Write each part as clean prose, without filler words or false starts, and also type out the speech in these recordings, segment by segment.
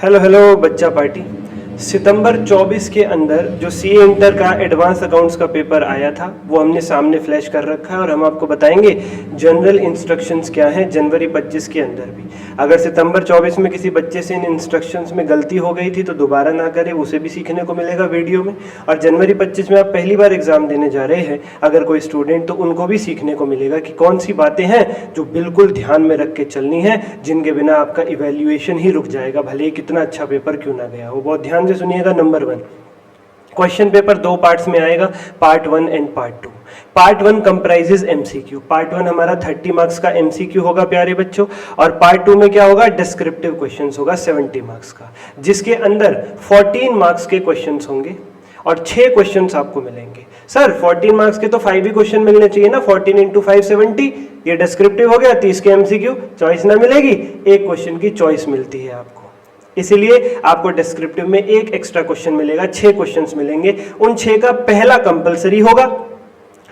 Hello hello बच्चा party. सितंबर 24 के अंदर जो सीए इंटर का एडवांस अकाउंट्स का पेपर आया था वो हमने सामने फ्लैश कर रखा है और हम आपको बताएंगे जनरल इंस्ट्रक्शंस क्या हैं जनवरी 25 के अंदर भी। अगर सितंबर 24 में किसी बच्चे से इन इंस्ट्रक्शंस में गलती हो गई थी तो दोबारा ना करे, उसे भी सीखने को मिलेगा वीडियो में। और जनवरी 25 में आप पहली बार एग्जाम देने जा रहे हैं अगर कोई स्टूडेंट, तो उनको भी सीखने को मिलेगा कि कौन सी बातें हैं जो बिल्कुल ध्यान में रख के चलनी है, जिनके बिना आपका इवेल्युएशन ही रुक जाएगा, भले ही कितना अच्छा पेपर क्यों ना गया हो। बहुत ध्यान से सुनिएगा। नंबर 1, क्वेश्चन पेपर दो पार्ट्स में आएगा, part 1 and part 2। Part 1 comprises MCQ. Part 1 हमारा 30 मार्क्स का एमसीक्यू होगा प्यारे बच्चों, और पार्ट 2 में क्या होगा, डिस्क्रिप्टिव क्वेश्चंस होगा 70 मार्क्स का, जिसके अंदर 14 मार्क्स के क्वेश्चंस होंगे और 6 क्वेश्चंस आपको मिलेंगे। सर 14 मार्क्स के तो 5 ही क्वेश्चन मिलने चाहिए ना, 14 इंटू 5 70, ये डिस्क्रिप्टिव हो गया, 30 के एमसीक्यू, चॉइस ना मिलेगी, एक क्वेश्चन की चॉइस मिलती है आपको, इसीलिए आपको डिस्क्रिप्टिव में एक एक्स्ट्रा क्वेश्चन मिलेगा, 6 क्वेश्चंस मिलेंगे। उन 6 का पहला कंपलसरी होगा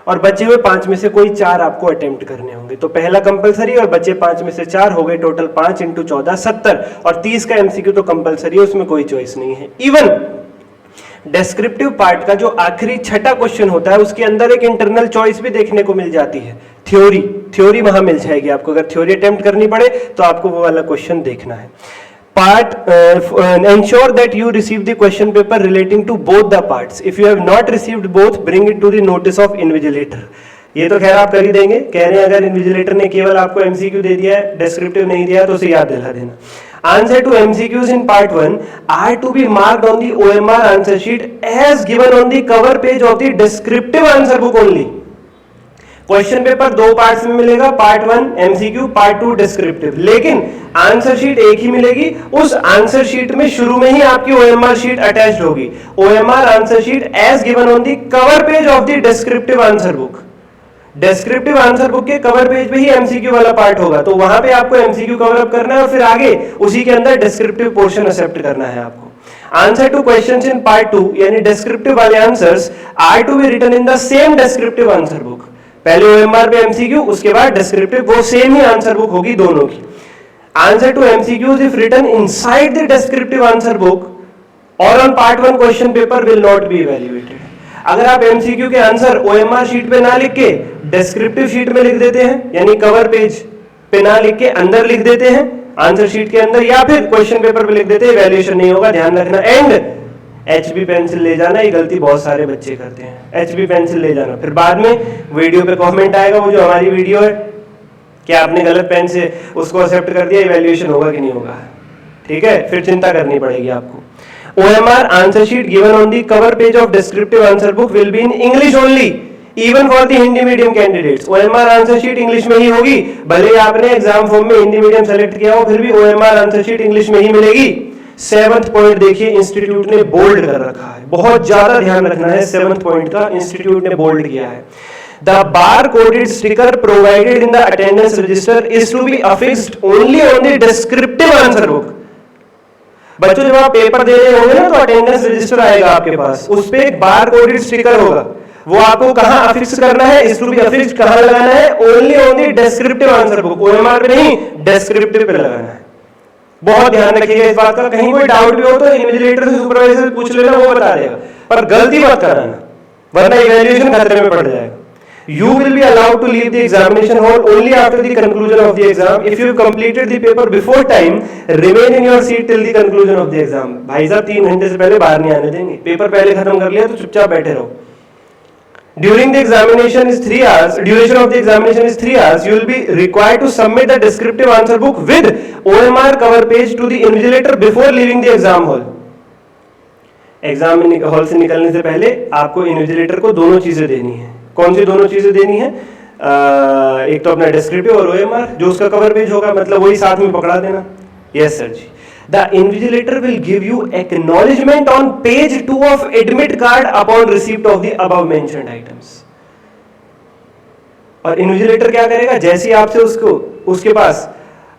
और बचे हुए 5 में से कोई 4 आपको अटेम्प्ट करने होंगे। तो पहला कंपलसरी और बचे 5 में से 4 हो गए, टोटल 5 इंटू 14 70, और 30 का एमसीक्यू तो कंपलसरी है, उसमें कोई चॉइस नहीं है। इवन डिस्क्रिप्टिव पार्ट का जो आखिरी छठा क्वेश्चन होता है उसके अंदर एक इंटरनल चॉइस भी देखने को मिल जाती है, थ्योरी वहां मिल जाएगी आपको। अगर थ्योरी अटेम्प्ट करनी पड़े तो आपको वो वाला क्वेश्चन देखना है। Ensure that you receive the question paper relating to both the parts. If you have not received both, bring it to the notice of invigilator. ये तो खैर आप कर ही देंगे, कह रहे हैं अगर इन्विजिलेटर ने केवल आपको एमसीक्यू दे दिया है, डिस्क्रिप्टिव नहीं दिया तो उसे याद दिला देना। Answer to MCQs in part 1 are to be marked on the OMR answer sheet as given on the cover page of the descriptive answer book only. Question paper दो पार्ट्स में मिलेगा, पार्ट 1 एमसीक्यू, पार्ट 2 डिस्क्रिप्टिव, लेकिन answer sheet एक ही मिलेगी। उस answer sheet में शुरू में ही आपकी ओएमआर शीट अटैच्ड होगी, OMR answer sheet as given on the cover page of the descriptive answer book. Descriptive answer book के कवर पेज पे ही एमसीक्यू वाला पार्ट होगा, तो वहां पे आपको एमसीक्यू कवर अप करना है और फिर आगे उसी के अंदर डिस्क्रिप्टिव पोर्शन एक्सेप्ट करना है आपको। Answer to questions in part 2 यानी डिस्क्रिप्टिव वाले answers are to be written in the same descriptive answer book. पहले ओएमआर पे एमसीक्यू, उसके बाद डिस्क्रिप्टिव, वो सेम ही आंसर बुक होगी दोनों की। Answer to MCQs if written inside the descriptive answer book और on part 1 question paper will not be evaluated. अगर आप एमसीक्यू के आंसर ओएमआर शीट पे ना लिख के डिस्क्रिप्टिव शीट में लिख देते हैं, यानी कवर पेज पे ना लिख के अंदर लिख देते हैं आंसर शीट के अंदर, या फिर क्वेश्चन पेपर पे लिख देते हैं, इवैल्यूएशन नहीं होगा, ध्यान रखना। एंड HB पेंसिल ले जाना, ये गलती बहुत सारे बच्चे करते हैं, HB पेंसिल ले जाना, फिर बाद में वीडियो पे कमेंट आएगा, वो जो हमारी वीडियो है क्या आपने गलत पेन से उसको एक्सेप्ट कर दिया, इवैल्यूएशन होगा कि नहीं होगा, ठीक है, फिर चिंता करनी पड़ेगी आपको। OMR answer sheet given on the cover page of descriptive answer book will be in English only even for the Hindi medium candidates. OMR answer sheet English में ही होगी, भले ही आपने एग्जाम फॉर्म में हिंदी मीडियम सेलेक्ट किया हो, फिर भी OMR आंसर शीट इंग्लिश में ही मिलेगी। 7th पॉइंट देखिए, इंस्टीट्यूट ने बोल्ड कर रखा है, बहुत ज्यादा ध्यान रखना है, 7th पॉइंट का इंस्टीट्यूट ने बोल्ड किया है। The bar-coded sticker provided in the attendance register is to be affixed only on the descriptive answer book. बच्चों जब आप पेपर दे रहे होंगे ना तो अटेंडेंस रजिस्टर आएगा आपके पास, उस पे एक बार-कोडेड स्टिकर होगा, वो आपको कहां अफिक्स करना है, इस टू बी अफिक्स्ड कहां लगाना है, only on the descriptive answer book, OMR पे नहीं, डिस्क्रिप्टिव पे लगाना है। बहुत ध्यान रखिएगा इस बात का, कहीं कोई डाउट भी हो तो इन्विजिलेटर से, सुपरवाइजर से पूछ लेना, वो बता देगा, पर गलती मत कराना वरना इवैल्यूएशन खतरे में पड़ जाएगा। You will be allowed to leave the examination hall only after the conclusion of the exam. If you have completed the paper before time, remain in your seat till the conclusion of the exam. भाई साहब 3 घंटे से पहले बाहर नहीं आने देंगे, paper पहले खत्म कर लिया तो चुपचाप बैठे रहो। During the examination is 3 hours. Duration of the examination is 3 hours. You will be required to submit the descriptive answer book with OMR cover page to the invigilator before leaving the exam hall. Exam hall से निकलने से पहले आपको invigilator को दोनों चीजें देनी है। कौन सी दोनों चीजें देनी है? एक तो अपना डिस्क्रिप्टिव और ओएमआर जो उसका कवर पेज होगा, मतलब वही साथ में पकड़ा देना। Yes sir ji. The invigilator will give you acknowledgement on page 2 of admit card upon receipt of the above mentioned items. और इन्विजिलेटर क्या करेगा, जैसे ही आपसे उसके पास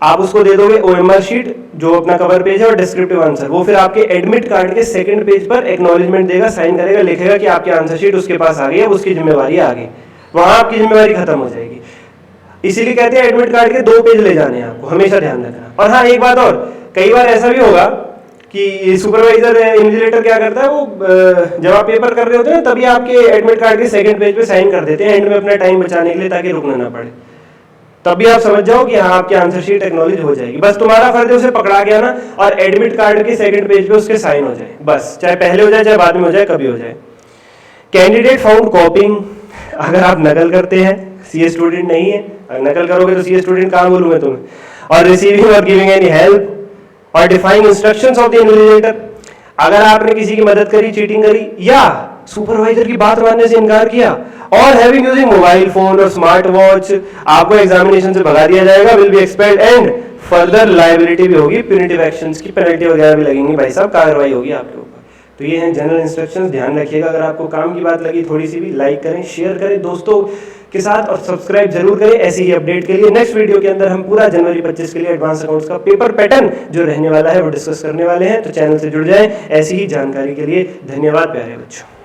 आप उसको दे दोगे ओएमआर शीट जो अपना कवर पेज है और डिस्क्रिप्टिव आंसर, वो फिर आपके एडमिट कार्ड के सेकंड पेज पर एक्नॉलेजमेंट देगा, साइन करेगा, लिखेगा कि आपकी आंसर शीट उसके पास आ गई है, उसकी जिम्मेवारी आ गई, वहां आपकी जिम्मेवारी खत्म हो जाएगी। इसीलिए कहते हैं एडमिट कार्ड के 2 पेज ले जाने हैं आपको, हमेशा ध्यान रखना। और हाँ एक बात और, कई बार ऐसा भी होगा कि सुपरवाइजर इन्विजिलेटर क्या करता है, वो जब आप पेपर कर रहे होते हैं तभी आपके एडमिट कार्ड के सेकंड पेज पे साइन कर देते हैं एंड में अपना टाइम बचाने के लिए, ताकि रुकना ना पड़े। तभी आप समझ जाओ कि हाँ आपकी आंसर शीट एक्नॉलेज हो जाएगी। बस तुम्हारा फर्ज है उसे पकड़ा के आना और एडमिट कार्ड के सेकंड पेज पे उसके साइन हो जाए, बस चाहे पहले हो जाए चाहे बाद में हो जाए, कभी हो जाए। कैंडिडेट फाउंड कॉपिंग, अगर आप नकल करते हैं, सीए स्टूडेंट नहीं है, अगर नकल करोगे तो सीए स्टूडेंट कहाँ बोलूँ मैं तुम्हें, और रिसीविंग और गिविंग एनी हेल्प और defying instructions of the invigilator, अगर आपने किसी की मदद करी, चीटिंग करी या सुपरवाइजर की बात मानने से इनकार किया, और हैविंग यूजिंग मोबाइल फोन और स्मार्ट वॉच, आपको एग्जामिनेशन से भगा दिया जाएगा, will be expelled and further liability भी होगी, प्यूनिटिव एक्शंस की पेनल्टी वगैरह भी लगेंगी, भाई साहब कार्रवाई होगी आपके ऊपर। तो ये हैं जनरल इंस्ट्रक्शंस, ध्यान रखिएगा। अगर आपको काम की बात लगी थोड़ी सी भी, लाइक करें, शेयर करें दोस्तों के साथ और सब्सक्राइब जरूर करें ऐसी ही अपडेट के लिए। नेक्स्ट वीडियो के अंदर हम पूरा जनवरी 25 के लिए एडवांस अकाउंट्स का पेपर पैटर्न जो रहने वाला है वो डिस्कस करने वाले हैं, तो चैनल से जुड़ जाएं ऐसी ही जानकारी के लिए। धन्यवाद प्यारे बच्चों।